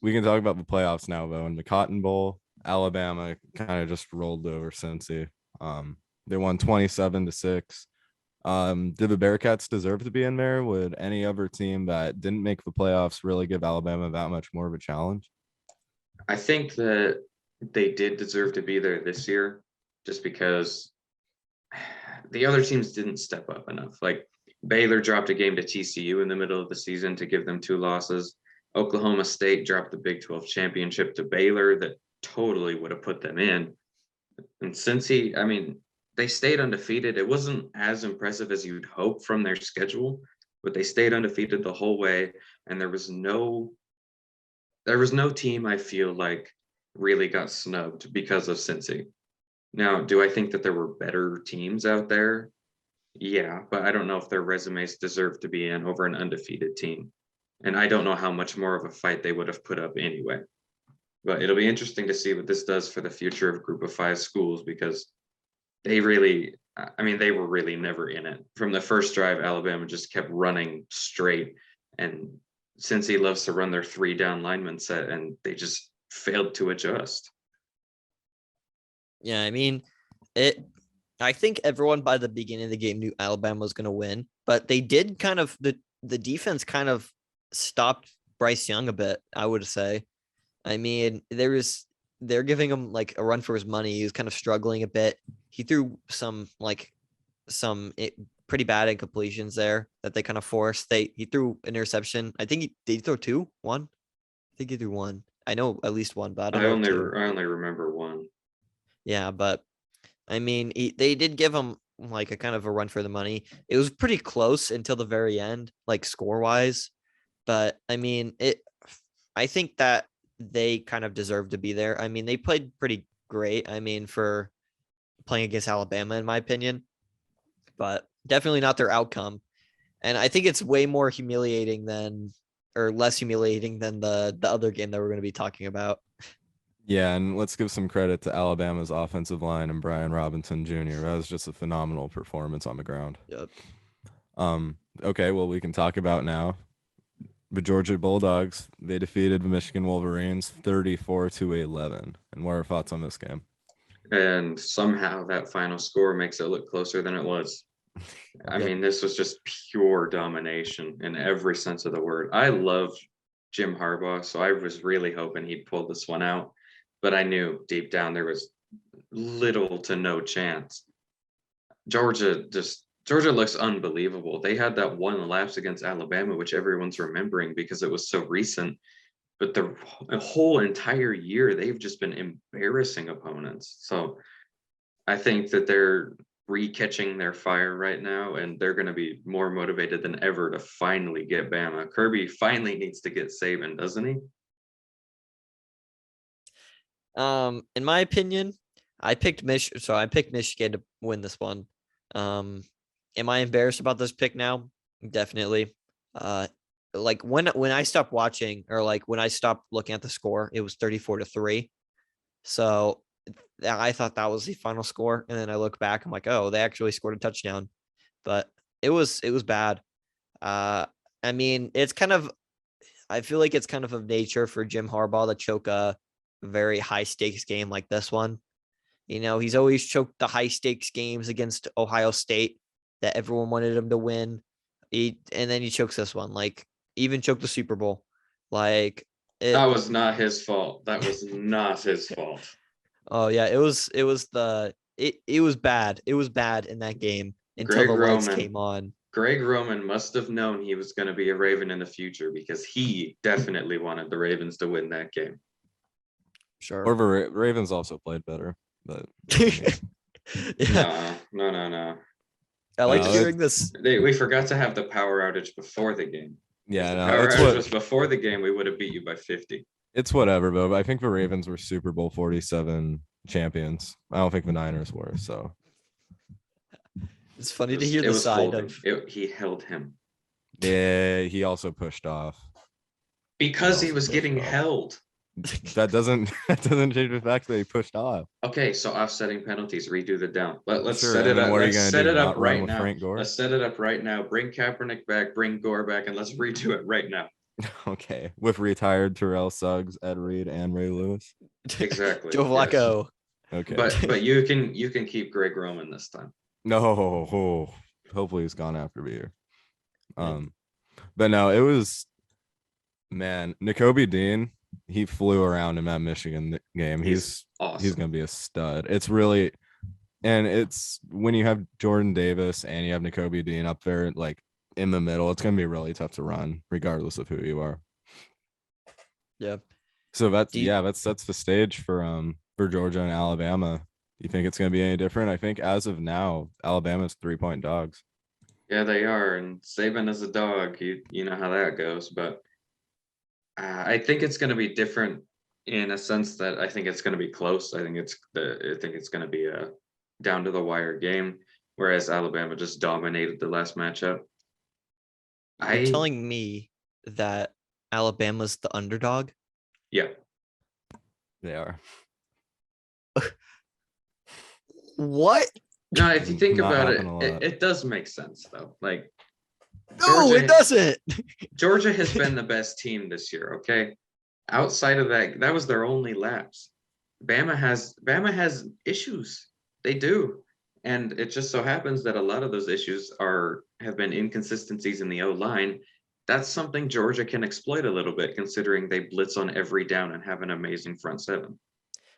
we can talk about the playoffs now, though. In the Cotton Bowl, Alabama kind of just rolled over Cincy. They won 27-6. Did the Bearcats deserve to be in there? Would any other team that didn't make the playoffs really give Alabama that much more of a challenge? I think that they did deserve to be there this year just because the other teams didn't step up enough. Like Baylor dropped a game to TCU in the middle of the season to give them 2 losses. Oklahoma State dropped the Big 12 championship to Baylor that totally would have put them in. And Cincy, I mean, they stayed undefeated. It wasn't as impressive as you'd hope from their schedule, but they stayed undefeated the whole way. And there was no team I feel like really got snubbed because of Cincy. Now, do I think that there were better teams out there? Yeah, but I don't know if their resumes deserve to be in over an undefeated team. And I don't know how much more of a fight they would have put up anyway. But it'll be interesting to see what this does for the future of Group of Five schools because they really, I mean, they were really never in it. From the first drive, Alabama just kept running straight. And since he loves to run their 3 down lineman set, and they just failed to adjust. Yeah, I mean, I think everyone by the beginning of the game knew Alabama was going to win, but they did kind of the defense kind of stopped Bryce Young a bit, I would say. I mean, they're giving him like a run for his money. He was kind of struggling a bit. He threw some pretty bad incompletions there that they kind of forced. He threw an interception. I think did he throw 2? 1? I think he threw 1. I know at least 1, but I don't know. I only remember 1. Yeah, but I mean, they did give him like a kind of a run for the money. It was pretty close until the very end, like score wise. But I mean, I think that they kind of deserve to be there. I mean, they played pretty great. I mean, for playing against Alabama, in my opinion, but definitely not their outcome. And I think it's way more humiliating or less humiliating than the other game that we're going to be talking about. Yeah, and let's give some credit to Alabama's offensive line and Brian Robinson Jr. That was just a phenomenal performance on the ground. Yep. Okay, well, we can talk about now. The Georgia Bulldogs, they defeated the Michigan Wolverines 34-11. And what are your thoughts on this game? And somehow that final score makes it look closer than it was. I mean, this was just pure domination in every sense of the word. I love Jim Harbaugh, so I was really hoping he'd pull this one out. But I knew deep down there was little to no chance. Georgia looks unbelievable. They had that one lapse against Alabama, which everyone's remembering because it was so recent. But the whole entire year, they've just been embarrassing opponents. So I think that they're re-catching their fire right now, and they're going to be more motivated than ever to finally get Bama. Kirby finally needs to get Saban, doesn't he? In my opinion, I picked Michigan to win this one. Am I embarrassed about this pick now? Definitely. Like when I stopped watching, or like when I stopped looking at the score, it was 34-3. So I thought that was the final score, and then I look back, I'm like, oh, they actually scored a touchdown, but it was bad. I mean, I feel like it's kind of nature for Jim Harbaugh to choke a very high stakes game like this one. You know, he's always choked the high stakes games against Ohio State that everyone wanted him to win. And then he chokes this one, like even choked the Super Bowl. That was not his fault. That was not his fault. Oh yeah, it was bad. It was bad in that game until the lights came on. Greg Roman must have known he was going to be a Raven in the future because he definitely wanted the Ravens to win that game. Sure. Or the Ravens also played better, but yeah. No. I like hearing this. We forgot to have the power outage before the game. Yeah, no, power outage was before the game. We would have beat you by 50. It's whatever, though. I think the Ravens were Super Bowl 47 champions. I don't think the Niners were. So it's funny to hear the side of he held him. Yeah, he also pushed off because he was getting held. That doesn't change the fact that he pushed off. Okay, so offsetting penalties, redo the down. Let's sure, set it up. Let's set it up right now. Let's set it up right now. Bring Kaepernick back, bring Gore back, and let's redo it right now. Okay, with retired Terrell Suggs, Ed Reed, and Ray Lewis. Exactly. Joe yes. Flacco. Okay, But you can keep Greg Roman this time. no, hopefully he's gone after the year. Yeah. But no, it was, man, N'Kobe Dean. He flew around in that Michigan game. He's awesome. gonna be a stud. It's really, and it's when you have Jordan Davis and you have N'Kobe Dean up there, like in the middle, it's gonna be really tough to run, regardless of who you are. Yeah. So that's Do you- that sets the stage for Georgia and Alabama. You think it's gonna be any different? I think as of now, Alabama's 3-point dogs. Yeah, they are, and Saban is a dog. You know how that goes, but I think it's going to be different in a sense that I think it's going to be close. I think it's going to be a down to the wire game, whereas Alabama just dominated the last matchup. You're telling me that Alabama's the underdog? Yeah, They are. What? no, if you think Not about happen a lot. it does make sense though. Like No, it doesn't. Georgia has been the best team this year. Okay, outside of that, that was their only lapse. Bama has issues. They do. And it just so happens that a lot of those issues have been inconsistencies in the O-line. That's something Georgia can exploit a little bit, considering they blitz on every down and have an amazing front seven.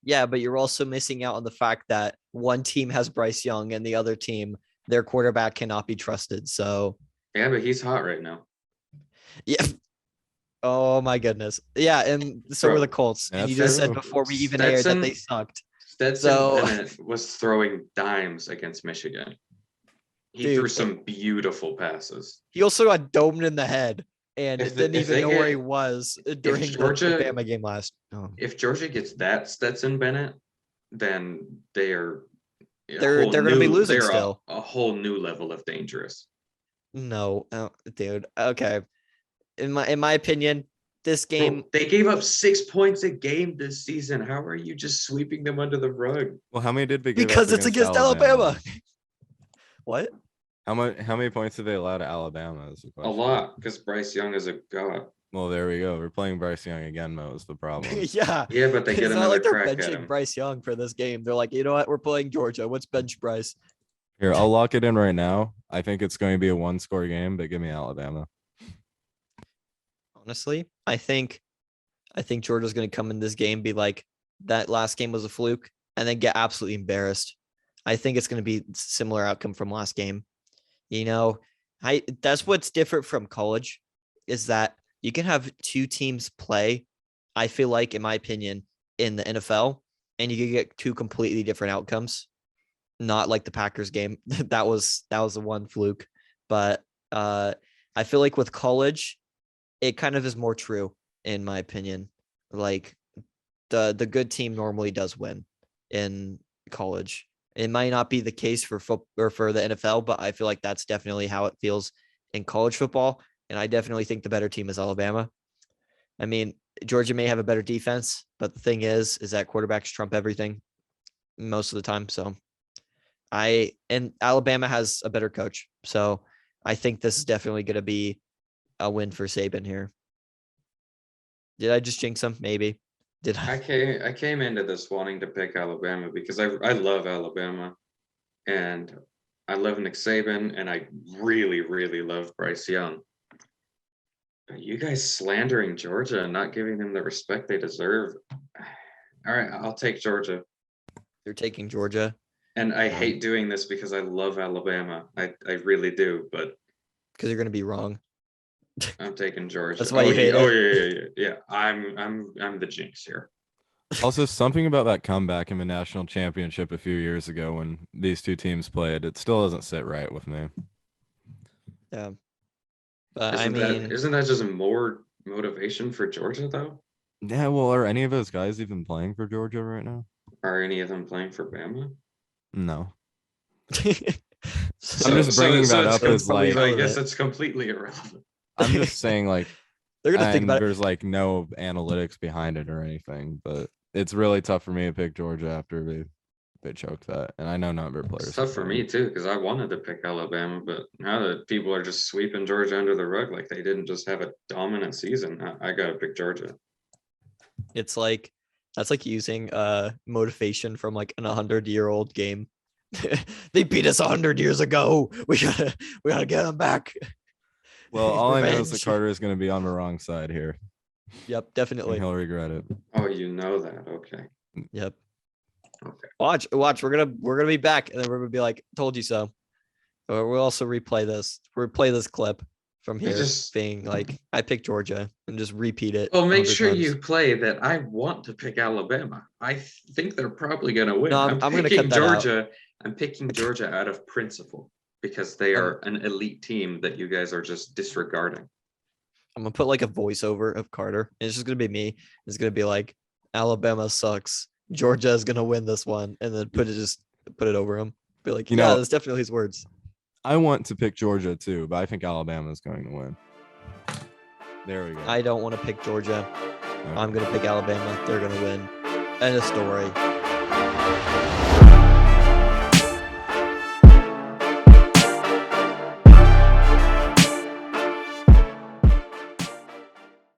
Yeah, but you're also missing out on the fact that one team has Bryce Young and the other team, their quarterback cannot be trusted. So Yeah, but he's hot right now. yeah. Oh my goodness. Yeah, and so were Bro, the Colts. And you that's just said true. before we even aired that Stetson- they sucked. Stetson So- Bennett was throwing dimes against Michigan. He Dude, threw some beautiful passes. He also got domed in the head and If didn't if even they know where he get- was during the Georgia- Bama game last. Oh. If Georgia gets that Stetson Bennett, then They're going to be losing they're still. a whole new level of dangerous. No, dude. Okay. In my opinion, this game. Bro, they gave up 6 points a game this season. How are you just sweeping them under the rug? Well, how many did they give Because up it's against Alabama. What? How many points did they allow to Alabama? Is the A question. lot, because Bryce Young is a god. Well, there we go. We're playing Bryce Young again, Mo, is the problem. Yeah. Yeah, but they get It's not another like they're crack at benching him. Bryce Young for this game. They're like, you know what? We're playing Georgia. What's bench Bryce? Here, I'll lock it in right now. I think it's going to be a 1-score game, but give me Alabama. Honestly, I think Georgia's going to come in this game, be like, that last game was a fluke, and then get absolutely embarrassed. I think it's going to be similar outcome from last game. You know, that's what's different from college is that you can have two teams play, I feel like, in my opinion, in the NFL, and you can get two completely different outcomes. Not like the Packers game. that was the one fluke. But I feel like with college, it kind of is more true, in my opinion. Like the good team normally does win in college. It might not be the case for football or for the NFL, but I feel like that's definitely how it feels in college football. And I definitely think the better team is Alabama. I mean, Georgia may have a better defense, but the thing is that quarterbacks trump everything most of the time. So and Alabama has a better coach. So I think this is definitely going to be a win for Saban here. Did I just jinx him? Maybe. Did I? I came into this wanting to pick Alabama because I love Alabama, and I love Nick Saban, and I really, really love Bryce Young. But you guys slandering Georgia and not giving them the respect they deserve. All right, I'll take Georgia. You're taking Georgia And I hate doing this because I love Alabama. I really do, but because you're going to be wrong. I'm taking Georgia. That's why you hate it. Yeah. I'm the jinx here. Also, something about that comeback in the national championship a few years ago when these two teams played, it still doesn't sit right with me. Yeah. But Isn't that just more motivation for Georgia though? Yeah, well, are any of those guys even playing for Georgia right now? Are any of them playing for Bama? No. So- I'm just bringing that it's up as like, completely I guess irrelevant. it's completely irrelevant. I'm just saying like, they're going to think and about it. there's like no analytics behind it or anything, but it's really tough for me to pick Georgia after they choke that. And I know number of players. It's tough for me too, because I wanted to pick Alabama, but now that people are just sweeping Georgia under the rug, like they didn't just have a dominant season, I gotta pick Georgia. It's like that's like using motivation from like an 100-year-old game. They beat us 100 years ago. We gotta get them back. Well, all I know is that Revenge. Carter is going to be on the wrong side here. Yep, And definitely. he'll regret it. Oh, you know that. Okay. Yep. Okay. Watch. We're gonna be back, and then we're gonna be like, "Told you so." Or we'll also replay this clip from They here, just- being like, "I picked Georgia," and just repeat it. Well, make 100 sure times. you play that. I want to pick Alabama. I think they're probably gonna win. No, I'm gonna picking cut that out. Georgia. I'm picking Georgia out of principle because they are an elite team that you guys are just disregarding. I'm gonna put like a voiceover of Carter. And it's just gonna be me. It's gonna be like, "Alabama sucks. Georgia is gonna win this one," and then put it over him. Be like, You "Yeah, know- that's definitely his words." I want to pick Georgia too, but I think Alabama is going to win. There we go. I don't want to pick Georgia. Okay. I'm gonna pick Alabama. They're gonna win. End of story.